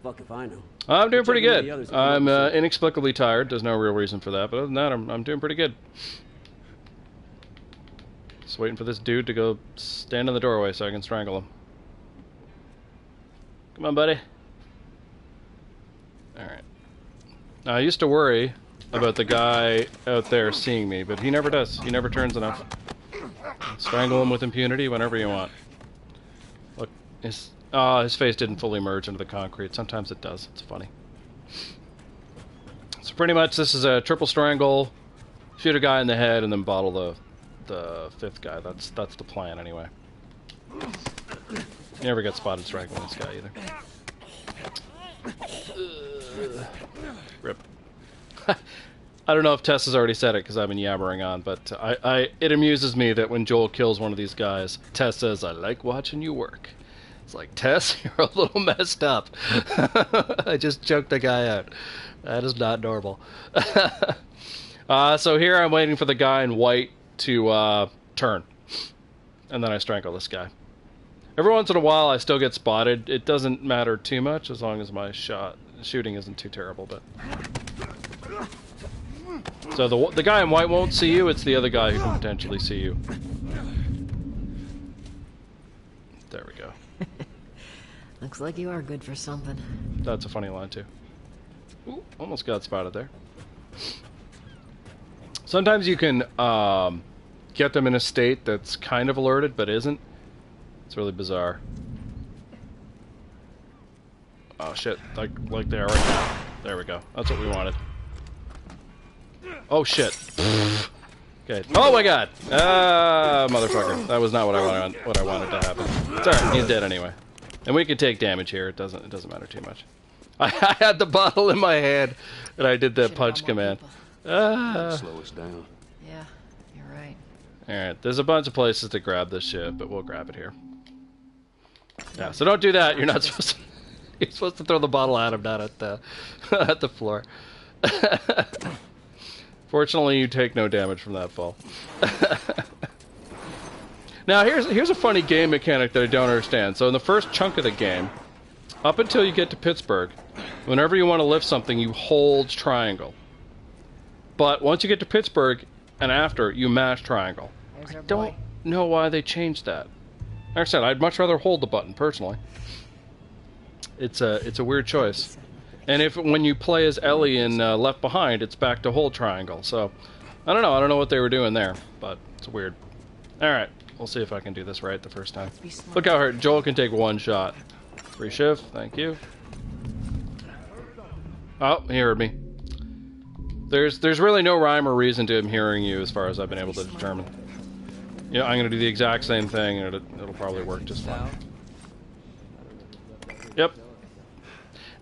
Fuck if I know. I'm doing pretty good. I'm inexplicably tired. There's no real reason for that, but other than that, I'm doing pretty good. Just waiting for this dude to go stand in the doorway so I can strangle him. Come on, buddy. All right. Now, I used to worry about the guy out there seeing me, but he never does. He never turns enough. Strangle him with impunity whenever you want. Look, his face didn't fully merge into the concrete. Sometimes it does. It's funny. So pretty much this is a triple strangle, shoot a guy in the head, and then bottle the fifth guy. That's the plan anyway. You never get spotted strangling this guy either. Rip. I don't know if Tess has already said it because I've been yabbering on, but it amuses me that when Joel kills one of these guys, Tess says, "I like watching you work." It's like, Tess, you're a little messed up. I just choked the guy out. That is not normal. So here I'm waiting for the guy in white to turn. And then I strangle this guy. Every once in a while I still get spotted. It doesn't matter too much as long as my shooting isn't too terrible. But so the guy in white won't see you. It's the other guy who can potentially see you. There we go. Looks like you are good for something. That's a funny line too. Ooh, almost got spotted there. Sometimes you can get them in a state that's kind of alerted but isn't. It's really bizarre. Oh shit, like they are right now. There we go. That's what we wanted. Oh shit. Okay. Oh my god! Motherfucker. That was not what I wanted to happen. It's alright, he's dead anyway. And we can take damage here. It doesn't matter too much. I had the bottle in my hand and I did that punch command. Slow us down. Yeah, you're right. Alright, there's a bunch of places to grab this shit, but we'll grab it here. Yeah, so don't do that. You're not supposed to... You're supposed to throw the bottle at him, not at the, at the floor. Fortunately, you take no damage from that fall. Now, here's a funny game mechanic that I don't understand. So in the first chunk of the game, up until you get to Pittsburgh, whenever you want to lift something, you hold triangle. But once you get to Pittsburgh and after, you mash triangle. I don't know why they changed that. Like I said, I'd much rather hold the button, personally. It's a weird choice. And when you play as Ellie in Left Behind, it's back to hold triangle. So, I don't know. I don't know what they were doing there, but it's weird. Alright, we'll see if I can do this right the first time. Look how hurt. Joel can take one shot. Free shift, thank you. Oh, he heard me. There's really no rhyme or reason to him hearing you as far as I've been able to determine. Yeah, I'm going to do the exact same thing and it'll probably work just fine. Yep.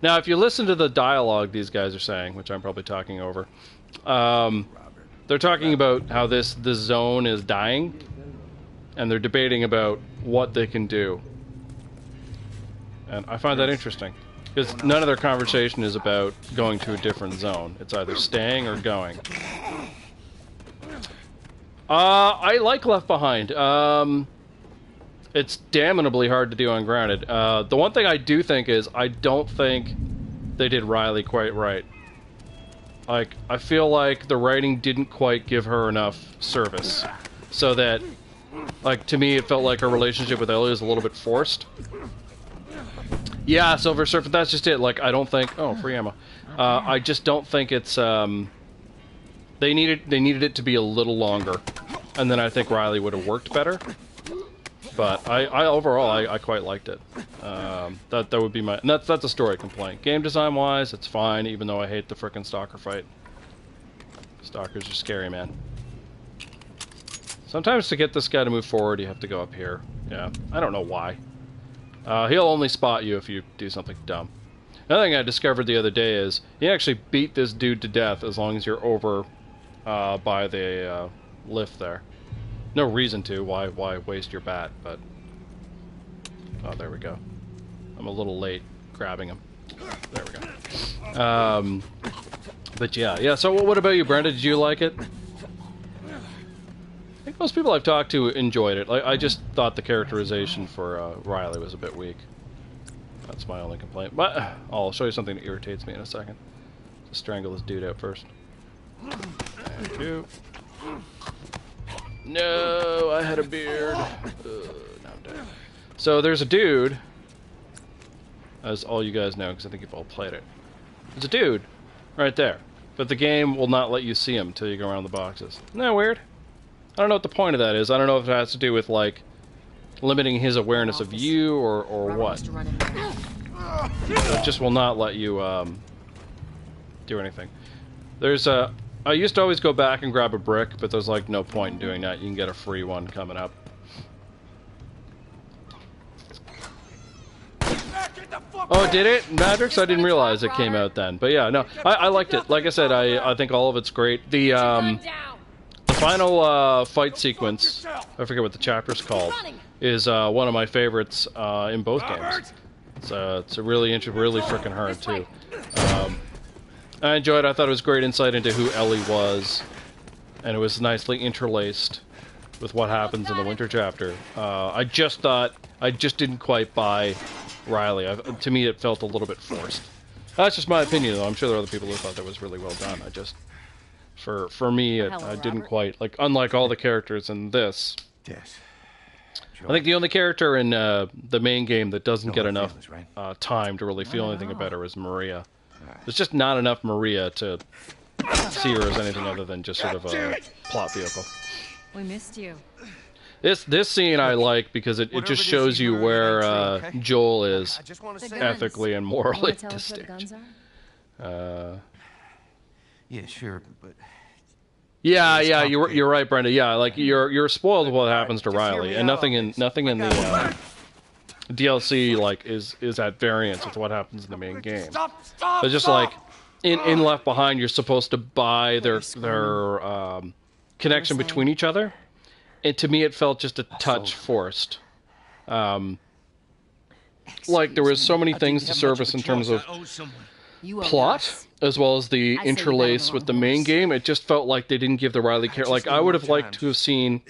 Now, if you listen to the dialogue these guys are saying, which I'm probably talking over, they're talking about how this zone is dying, and they're debating about what they can do. And I find that interesting, because none of their conversation is about going to a different zone. It's either staying or going. I like Left Behind. It's damnably hard to do ungrounded. The one thing I do think is I don't think they did Riley quite right. Like, I feel like the writing didn't quite give her enough service. So that, like, to me it felt like her relationship with Ellie is a little bit forced. Yeah, Silver Surfer, that's just it. Like, I don't think... Oh, free ammo. I just don't think it's... They needed it to be a little longer. And then I think Riley would have worked better. But I overall I quite liked it. That would be my... And that's a story complaint. Game design wise, it's fine, even though I hate the frickin' Stalker fight. Stalkers are scary, man. Sometimes to get this guy to move forward, you have to go up here. Yeah, I don't know why. He'll only spot you if you do something dumb. Another thing I discovered the other day is you actually beat this dude to death as long as you're over by the lift there. No reason to. Why waste your bat? But oh, there we go. I'm a little late grabbing him. There we go. But yeah. So what about you, Brenda? Did you like it? I think most people I've talked to enjoyed it. I just thought the characterization for Riley was a bit weak. That's my only complaint. But I'll show you something that irritates me in a second. Just strangle this dude out first. Thank you. No, I had a beard. Now I'm dead. So there's a dude, as all you guys know, because I think you've all played it. There's a dude right there, but the game will not let you see him until you go around the boxes. Isn't that weird? I don't know what the point of that is. I don't know if it has to do with, like, limiting his awareness of you or what. It just will not let you do anything. There's a... I used to always go back and grab a brick, but there's like no point in doing that. You can get a free one coming up. Oh, did it? Matrix? I didn't realize it came out then. But yeah, no, I liked it. Like I said, I think all of it's great. The final fight sequence, I forget what the chapter's called, is one of my favorites in both games. It's a really freaking hard too. I enjoyed it. I thought it was great insight into who Ellie was, and it was nicely interlaced with what happens in the winter chapter. I just didn't quite buy Riley. To me, it felt a little bit forced. That's just my opinion, though. I'm sure there are other people who thought that was really well done. For me, I didn't quite, like, unlike all the characters in this. Yes. I think the only character in the main game that doesn't get enough time to really feel anything about her is Maria. There's just not enough Maria to see her as anything other than just sort of a plot vehicle. We missed you. This scene I like because it just shows you where Joel is ethically and morally distinct. Yeah, sure, but... Yeah, you're right, Brenda. Yeah, like you're spoiled with what happens to Riley, and nothing in the DLC like is at variance with what happens in the main game. It's just like in Left Behind, you're supposed to buy their connection between each other, and to me, it felt just a touch forced. Like there was so many things to service in terms of plot, as well as the interlace with the main game. It just felt like they didn't give the Riley character. Like I would have liked to have seen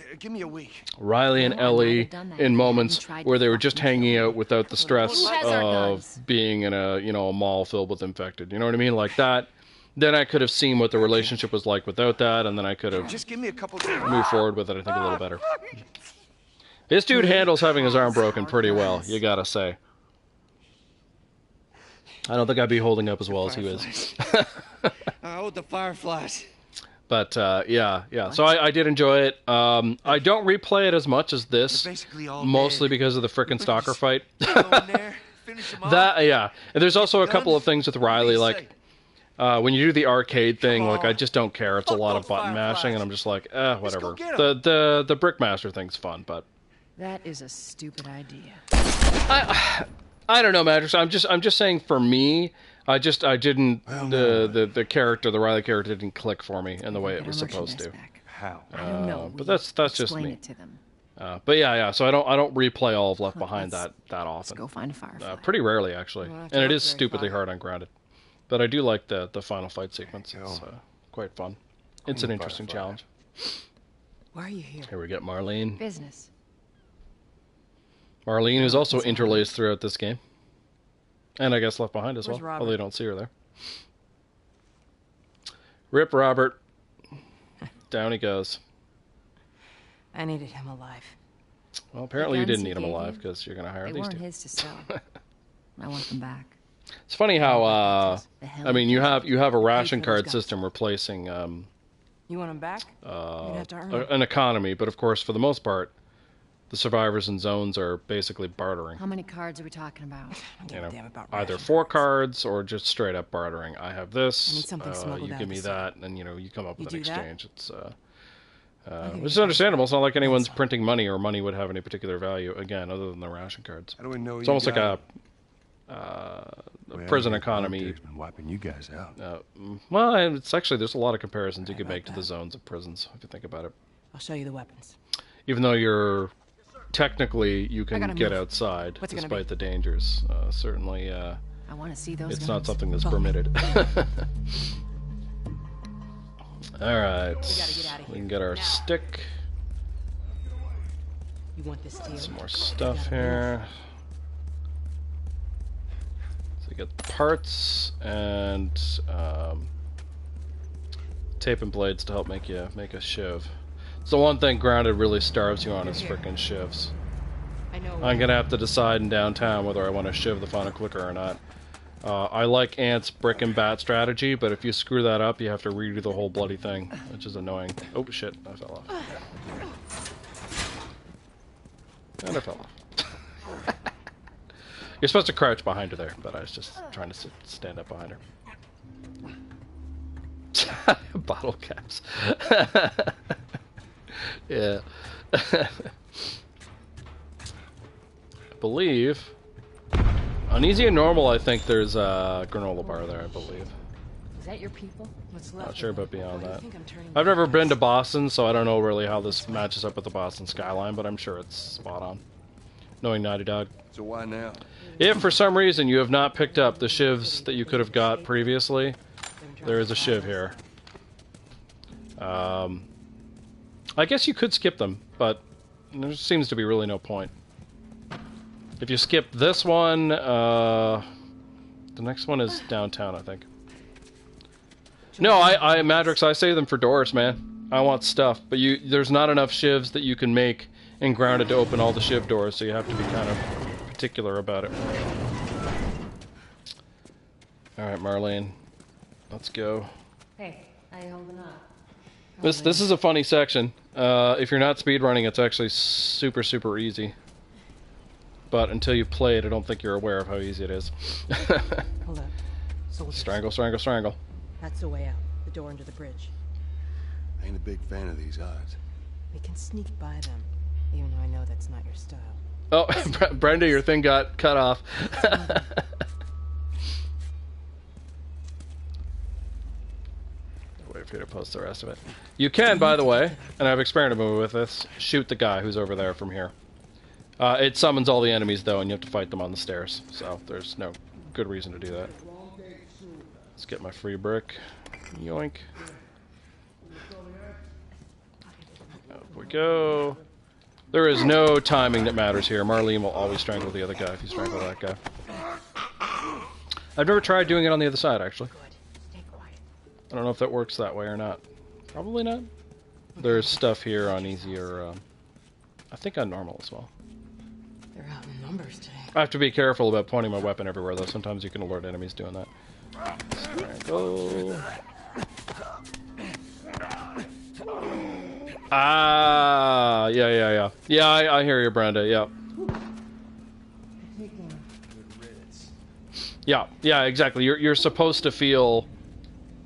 Riley and Ellie in moments where they were just hanging out without the stress of being in a a mall filled with infected. You know what I mean? Like that. Then I could have seen what the relationship was like without that, and then I could have moved forward with it, I think, a little better. This dude handles having his arm broken pretty well, you gotta say. I don't think I'd be holding up as well as he was. Oh, the fireflies. But, yeah. So I did enjoy it. I don't replay it as much as this, mostly because of the frickin' stalker fight. Yeah. And there's also a couple of things with Riley, like... when you do the arcade thing, like I just don't care. It's a lot of button mashing, and I'm just like, whatever. The Brickmaster thing's fun, but That is a stupid idea. I don't know, Matrix. I'm just saying for me, I didn't the character, the Riley character, didn't click for me in the way it was supposed to. How? I don't know. But that's just me. Explain it to them. But yeah. So I don't replay all of Left Behind that often. Let's go find a firefly. Pretty rarely, actually, and it is stupidly hard on Grounded. But I do like the final fight sequence. It's quite fun. It's an interesting challenge. Why are you here? Here we get Marlene. Business. Marlene is also interlaced throughout this game. And I guess Left Behind as well, although you don't see her there. Rip Robert. Down he goes. I needed him alive. Well, apparently you didn't need him alive because you're going to hire these two. They weren't his to sell. I want them back. It's funny how, I mean, you have a ration card system replacing you want them back? An economy, but of course, for the most part, the survivors and zones are basically bartering. How many cards are we talking about? Either 4 cards or just straight up bartering. I have this, you give me that, and you come up with an exchange. It's which is understandable. It's not like anyone's printing money, or money would have any particular value again, other than the ration cards. How do we know it's almost like a prison economy. Been wiping you guys out. Well, it's actually, there's a lot of comparisons you could make to the zones of prisons, if you think about it. I'll show you the weapons. Even though technically you can get outside, despite the dangers. Certainly, I want to see those it's guns. not something that's permitted. All right, we can get our stick. You want this deal? Some more stuff here. So we get parts and tape and blades to help make a shiv. It's the one thing Grounded really starves you on is frickin' shivs. I'm gonna have to decide in downtown whether I want to shiv the final clicker or not. I like Ant's brick and bat strategy, but if you screw that up, you have to redo the whole bloody thing, which is annoying. Oh shit, I fell off. And I fell off. You're supposed to crouch behind her there, but I was just trying to stand up behind her. Bottle caps. Yeah. I believe On easy and normal, I think there's a granola bar there, I believe. Is that your people? What's left? Not sure about beyond Why do you that. think I'm turning I've never been to Boston, so I don't know really how this matches up with the Boston skyline, but I'm sure it's spot on. Knowing Naughty Dog. So why now? If for some reason you have not picked up the shivs that you could have got previously, there is a shiv here. I guess you could skip them, but there seems to be really no point. If you skip this one, the next one is downtown, I think. No, Madrix, I save them for doors, man. I want stuff, but there's not enough shivs that you can make in Grounded to open all the shiv doors, so you have to be kind of particular about it. Alright, Marlene. Let's go. Hey, how you holding up? This is a funny section. If you're not speedrunning, it's actually super, super easy. But until you play it, I don't think you're aware of how easy it is. Hold up. Soldiers. Strangle, strangle, strangle. That's the way out. The door under the bridge. I ain't a big fan of these odds. We can sneak by them, even though I know that's not your style. Oh, Brenda, your thing got cut off. Wait for you to post the rest of it. You can, by the way, and I've experimented with this, shoot the guy who's over there from here. It summons all the enemies, though, and you have to fight them on the stairs. So there's no good reason to do that. Let's get my free brick. Yoink. Up we go. There is no timing that matters here. Marlene will always strangle the other guy if you strangle that guy. I've never tried doing it on the other side, actually. I don't know if that works that way or not. Probably not. There's stuff here on easy or, I think on normal as well. They're out in numbers today. I have to be careful about pointing my weapon everywhere, though. Sometimes you can alert enemies doing that. Strangle. Ah, yeah. Yeah, I hear you, Brenda, yeah. Yeah, exactly. You're supposed to feel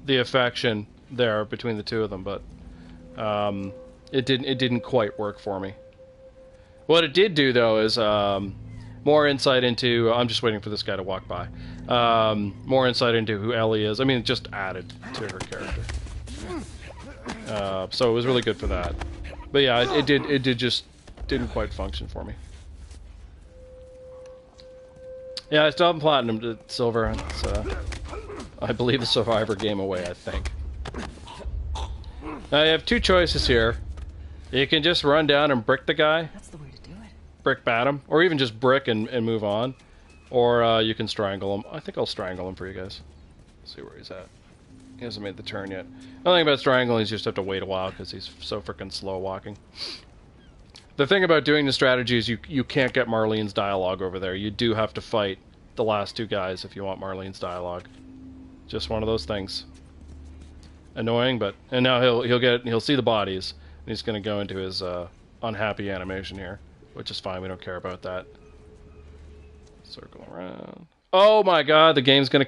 the affection there between the two of them, but it didn't quite work for me. What it did do, though, is more insight into... I'm just waiting for this guy to walk by. More insight into who Ellie is. I mean, it just added to her character. So it was really good for that. But yeah, it didn't quite function for me. Yeah, I still haven't platinumed to silver. It's, I believe the Survivor game away, I think. Now you have two choices here. You can just run down and brick the guy. That's the way to do it. Brick bat him. Or even just brick and move on. Or you can strangle him. I think I'll strangle him for you guys. Let's see where he's at. He hasn't made the turn yet. The thing about strangling is you just have to wait a while because he's so freaking slow walking. The thing about doing the strategy is you can't get Marlene's dialogue over there. You do have to fight the last two guys if you want Marlene's dialogue. Just one of those things. Annoying, but... And now he'll see the bodies. And he's going to go into his unhappy animation here. Which is fine, we don't care about that. Circle around. Oh my god, the game's going to